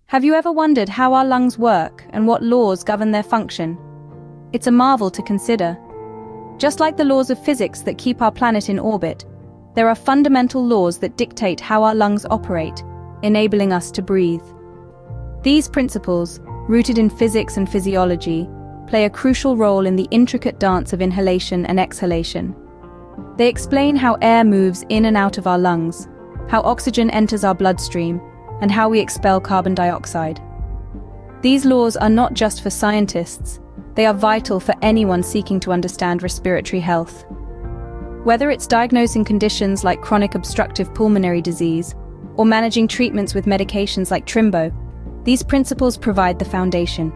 Have you ever wondered how our lungs work and what laws govern their function? It's a marvel to consider. Just like the laws of physics that keep our planet in orbit, there are fundamental laws that dictate how our lungs operate, enabling us to breathe. These principles, rooted in physics and physiology, play a crucial role in the intricate dance of inhalation and exhalation. They explain how air moves in and out of our lungs, how oxygen enters our bloodstream, and how we expel carbon dioxide. These laws are not just for scientists, they are vital for anyone seeking to understand respiratory health. Whether it's diagnosing conditions like chronic obstructive pulmonary disease or managing treatments with medications like Trimbo, these principles provide the foundation.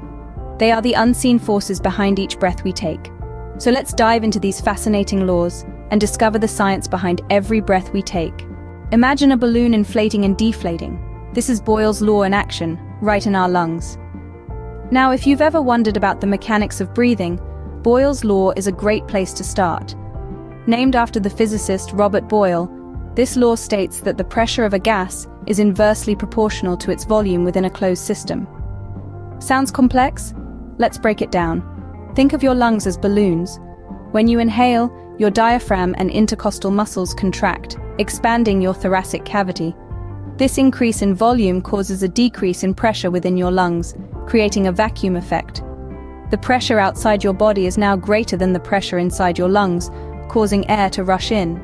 They are the unseen forces behind each breath we take. So let's dive into these fascinating laws and discover the science behind every breath we take. Imagine a balloon inflating and deflating. This is Boyle's law in action, right in our lungs. Now, if you've ever wondered about the mechanics of breathing, Boyle's law is a great place to start. Named after the physicist Robert Boyle, this law states that the pressure of a gas is inversely proportional to its volume within a closed system. Sounds complex? Let's break it down. Think of your lungs as balloons. When you inhale, your diaphragm and intercostal muscles contract, expanding your thoracic cavity. This increase in volume causes a decrease in pressure within your lungs, creating a vacuum effect. The pressure outside your body is now greater than the pressure inside your lungs, causing air to rush in.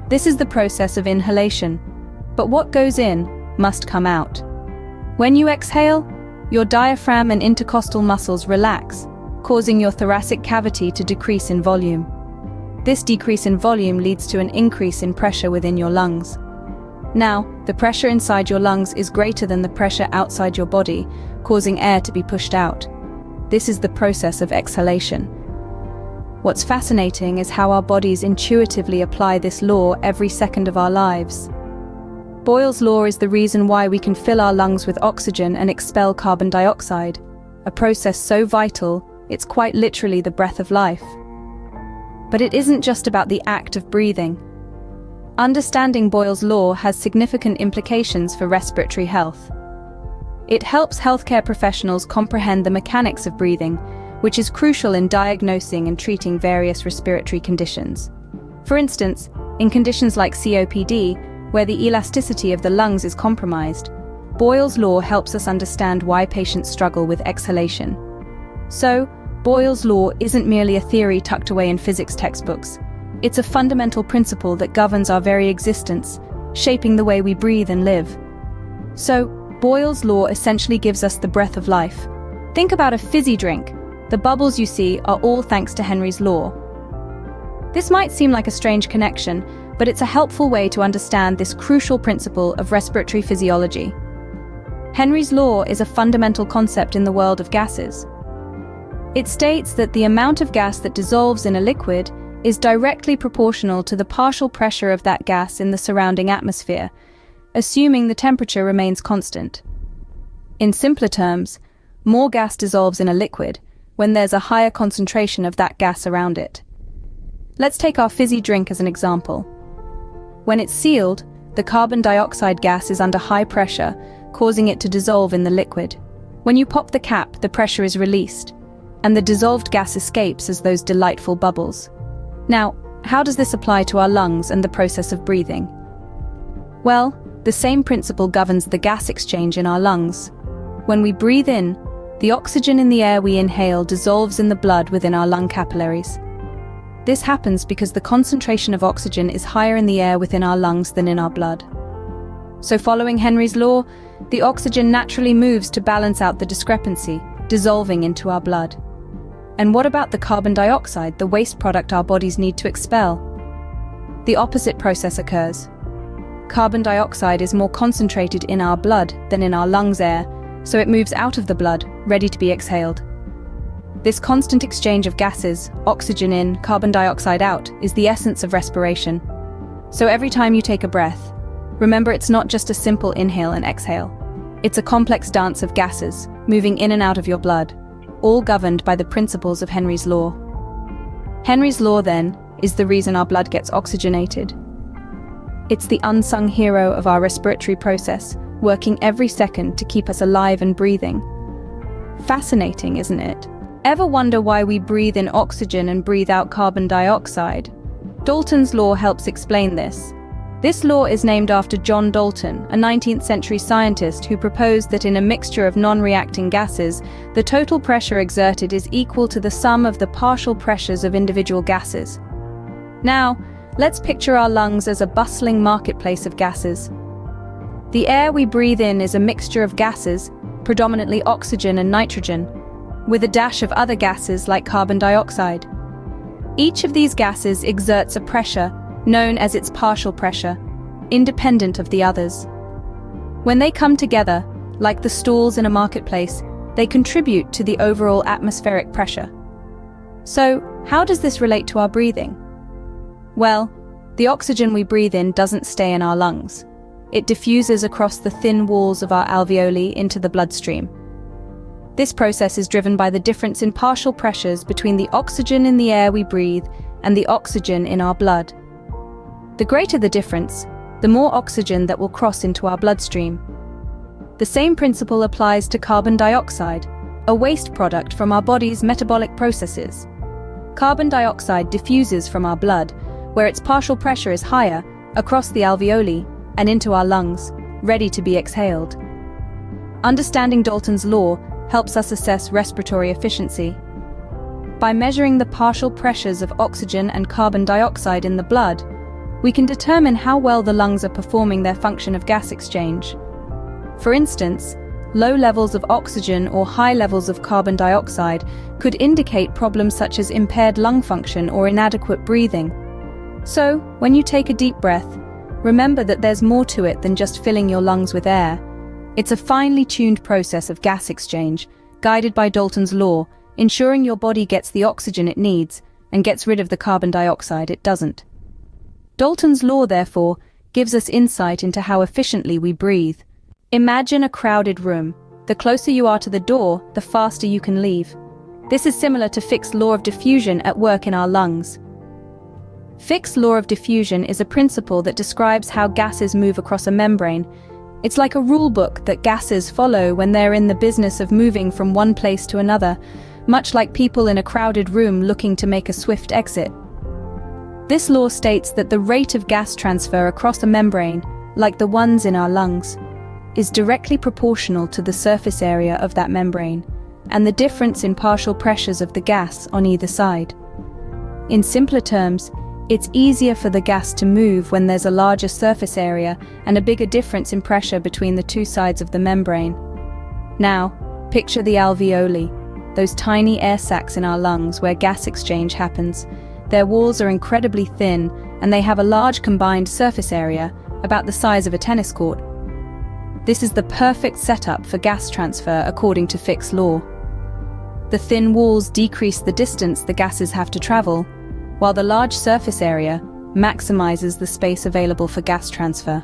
This is the process of inhalation. But what goes in must come out. When you exhale, your diaphragm and intercostal muscles relax, causing your thoracic cavity to decrease in volume. This decrease in volume leads to an increase in pressure within your lungs. Now, the pressure inside your lungs is greater than the pressure outside your body, causing air to be pushed out. This is the process of exhalation. What's fascinating is how our bodies intuitively apply this law every second of our lives. Boyle's law is the reason why we can fill our lungs with oxygen and expel carbon dioxide, a process so vital, it's quite literally the breath of life. But it isn't just about the act of breathing. Understanding Boyle's law has significant implications for respiratory health. It helps healthcare professionals comprehend the mechanics of breathing, which is crucial in diagnosing and treating various respiratory conditions. For instance, in conditions like COPD, where the elasticity of the lungs is compromised, Boyle's law helps us understand why patients struggle with exhalation. So, Boyle's law isn't merely a theory tucked away in physics textbooks. It's a fundamental principle that governs our very existence, shaping the way we breathe and live. So, Boyle's law essentially gives us the breath of life. Think about a fizzy drink. The bubbles you see are all thanks to Henry's law. This might seem like a strange connection, but it's a helpful way to understand this crucial principle of respiratory physiology. Henry's law is a fundamental concept in the world of gases. It states that the amount of gas that dissolves in a liquid is directly proportional to the partial pressure of that gas in the surrounding atmosphere, assuming the temperature remains constant. In simpler terms, more gas dissolves in a liquid when there's a higher concentration of that gas around it. Let's take our fizzy drink as an example. When it's sealed, the carbon dioxide gas is under high pressure, causing it to dissolve in the liquid. When you pop the cap, the pressure is released, and the dissolved gas escapes as those delightful bubbles. Now, how does this apply to our lungs and the process of breathing? Well, the same principle governs the gas exchange in our lungs. When we breathe in, the oxygen in the air we inhale dissolves in the blood within our lung capillaries. This happens because the concentration of oxygen is higher in the air within our lungs than in our blood. So following Henry's law, the oxygen naturally moves to balance out the discrepancy, dissolving into our blood. And what about the carbon dioxide, the waste product our bodies need to expel? The opposite process occurs. Carbon dioxide is more concentrated in our blood than in our lungs' air, so it moves out of the blood, ready to be exhaled. This constant exchange of gases, oxygen in, carbon dioxide out, is the essence of respiration. So every time you take a breath, remember it's not just a simple inhale and exhale. It's a complex dance of gases, moving in and out of your blood, all governed by the principles of Henry's law. Henry's law, then, is the reason our blood gets oxygenated. It's the unsung hero of our respiratory process, working every second to keep us alive and breathing. Fascinating, isn't it? Ever wonder why we breathe in oxygen and breathe out carbon dioxide? Dalton's law helps explain this. This law is named after John Dalton, a 19th century scientist who proposed that in a mixture of non-reacting gases, the total pressure exerted is equal to the sum of the partial pressures of individual gases. Now, let's picture our lungs as a bustling marketplace of gases. The air we breathe in is a mixture of gases, predominantly oxygen and nitrogen, with a dash of other gases like carbon dioxide. Each of these gases exerts a pressure known as its partial pressure, independent of the others. When they come together, like the stalls in a marketplace, they contribute to the overall atmospheric pressure. So, how does this relate to our breathing? Well, the oxygen we breathe in doesn't stay in our lungs. It diffuses across the thin walls of our alveoli into the bloodstream. This process is driven by the difference in partial pressures between the oxygen in the air we breathe and the oxygen in our blood. The greater the difference, the more oxygen that will cross into our bloodstream. The same principle applies to carbon dioxide, a waste product from our body's metabolic processes. Carbon dioxide diffuses from our blood, where its partial pressure is higher, across the alveoli and into our lungs, ready to be exhaled. Understanding Dalton's law helps us assess respiratory efficiency. By measuring the partial pressures of oxygen and carbon dioxide in the blood, we can determine how well the lungs are performing their function of gas exchange. For instance, low levels of oxygen or high levels of carbon dioxide could indicate problems such as impaired lung function or inadequate breathing. So, when you take a deep breath, remember that there's more to it than just filling your lungs with air. It's a finely tuned process of gas exchange, guided by Dalton's law, ensuring your body gets the oxygen it needs and gets rid of the carbon dioxide it doesn't. Dalton's law, therefore, gives us insight into how efficiently we breathe. Imagine a crowded room. The closer you are to the door, the faster you can leave. This is similar to Fick's law of diffusion at work in our lungs. Fick's law of diffusion is a principle that describes how gases move across a membrane. It's like a rule book that gases follow when they're in the business of moving from one place to another, much like people in a crowded room looking to make a swift exit. This law states that the rate of gas transfer across a membrane, like the ones in our lungs, is directly proportional to the surface area of that membrane and the difference in partial pressures of the gas on either side. In simpler terms, it's easier for the gas to move when there's a larger surface area and a bigger difference in pressure between the two sides of the membrane. Now, picture the alveoli, those tiny air sacs in our lungs where gas exchange happens. Their walls are incredibly thin, and they have a large combined surface area, about the size of a tennis court. This is the perfect setup for gas transfer according to Fick's law. The thin walls decrease the distance the gases have to travel, while the large surface area maximizes the space available for gas transfer.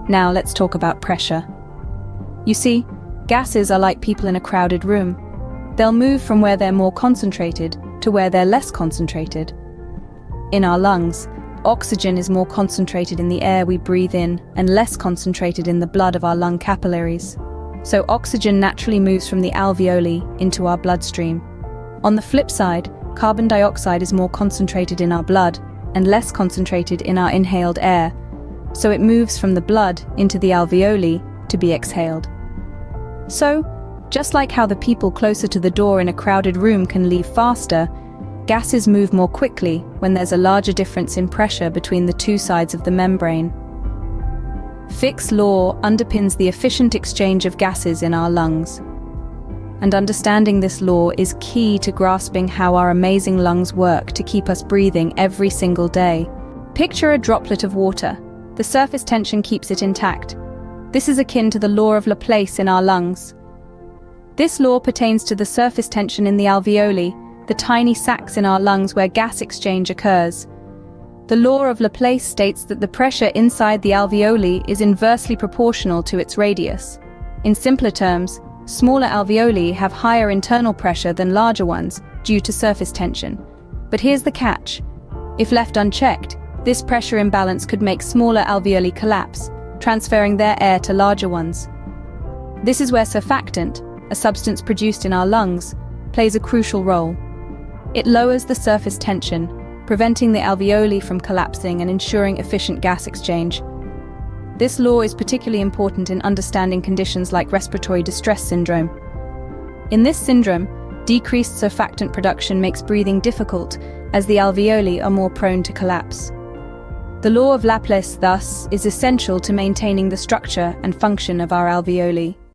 Now let's talk about pressure. You see, gases are like people in a crowded room. They'll move from where they're more concentrated to where they're less concentrated. In our lungs, oxygen is more concentrated in the air we breathe in and less concentrated in the blood of our lung capillaries. So oxygen naturally moves from the alveoli into our bloodstream. On the flip side, carbon dioxide is more concentrated in our blood and less concentrated in our inhaled air, so it moves from the blood into the alveoli to be exhaled. So, just like how the people closer to the door in a crowded room can leave faster, gases move more quickly when there's a larger difference in pressure between the two sides of the membrane. Fick's law underpins the efficient exchange of gases in our lungs. And understanding this law is key to grasping how our amazing lungs work to keep us breathing every single day. Picture a droplet of water. The surface tension keeps it intact. This is akin to the Law of LaPlace in our lungs. This law pertains to the surface tension in the alveoli, the tiny sacs in our lungs where gas exchange occurs. The Law of LaPlace states that the pressure inside the alveoli is inversely proportional to its radius. In simpler terms, smaller alveoli have higher internal pressure than larger ones due to surface tension. But here's the catch. If left unchecked, this pressure imbalance could make smaller alveoli collapse, transferring their air to larger ones. This is where surfactant, a substance produced in our lungs, plays a crucial role. It lowers the surface tension, preventing the alveoli from collapsing and ensuring efficient gas exchange. This law is particularly important in understanding conditions like respiratory distress syndrome. In this syndrome, decreased surfactant production makes breathing difficult as the alveoli are more prone to collapse. The law of LaPlace, thus, is essential to maintaining the structure and function of our alveoli.